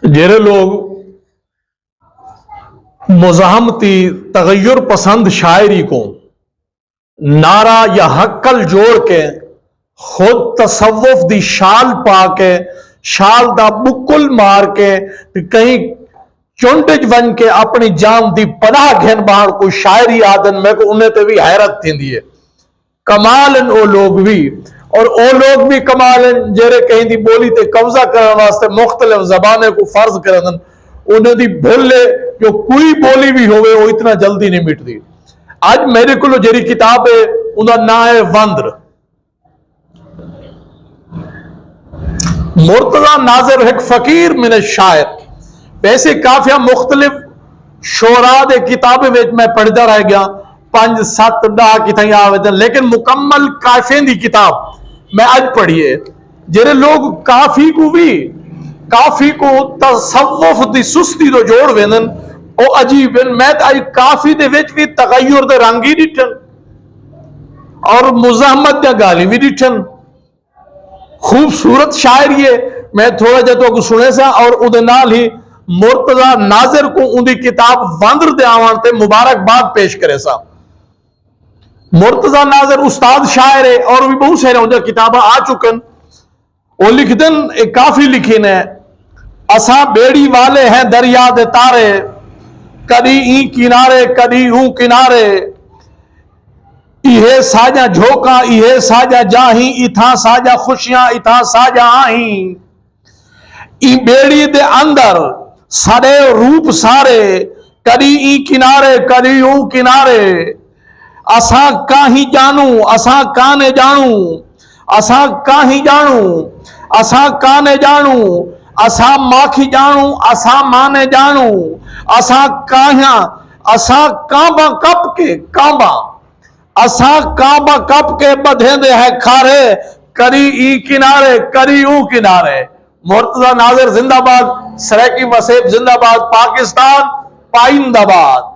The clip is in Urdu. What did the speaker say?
جیرے لوگ مزاحمتی تغیر پسند شاعری کو نعرہ یا حقل جوڑ کے خود تصوف دی شال پا کے شال دا بکل مار کے کہیں چونٹج بن کے اپنی جان دی پناہ گھن باہر کوئی شاعری آدن میں کو انہیں تے بھی حیرت تھی دیئے کمالن او لوگ بھی اور او لوگ بھی کمالن جیرے کہیں دی بولی تے قبضہ کرنے واسطے مختلف زبانے کو فرض کردن انہیں دی بھولے جو کوئی بولی بھی ہوئے وہ اتنا جلدی نہیں مٹ دی. آج میرے کو جیری کتاب ہے انہا نا ہے وندر مرتضی ناظر ایک فقیر من الشاعر ویسے کافیہ مختلف شعراء دے کتابیں میں پڑھتا رہ گیا 5-7 کتابیں آوے تھے لیکن مکمل کافین دی کتاب میں آج پڑھیے جیرے لوگ کافی کو تصوف دی سستی دو جوڑ وینن او عجیب میں آئی کافی دے وچ بھی تغیر دے رنگی ڈٹھن اور مزاحمت دے گالی بھی ڈٹھن خوبصورت شاعری ہے میں تھوڑا جاتو کو سنے سا اور ادھے نال ہی مرتضی ناظر کو ان دی کتاب وندر دے آوان تے مبارکباد پیش کرے سا. مرتضی ناظر استاد شاعر ہے اور بھی بہت سارے ان کتابیں آ چکن وہ لکھ دن ایک کافی لکھین ہے اساں بیڑی والے ہیں دریا دے تارے کدی این کنارے کدی اون کنارے یہ ساجا جھوکا یہ ساجا جاہیں اتھا ساجا خوشیاں اتھا ساجا آہیں ای بیڑی دے اندر سڑے روپ سارے کدی ای کنارے کدی اون کنارے اساں کاہیں جانوں اساں کانے جانوں اساں کاہیں جانوں اساں کانے جانوں اساں ماکھی جانوں اساں مانے جانوں اساں کاہاں اساں کعبہ کپ کے کعبہ اساں کعبہ کپ کے بدھے دے ہے کھارے کری ای کنارے کری او کنارے. مرتضی ناظر زندہ باد. سریکی وسیب زندہ باد. پاکستان پائندہ باد.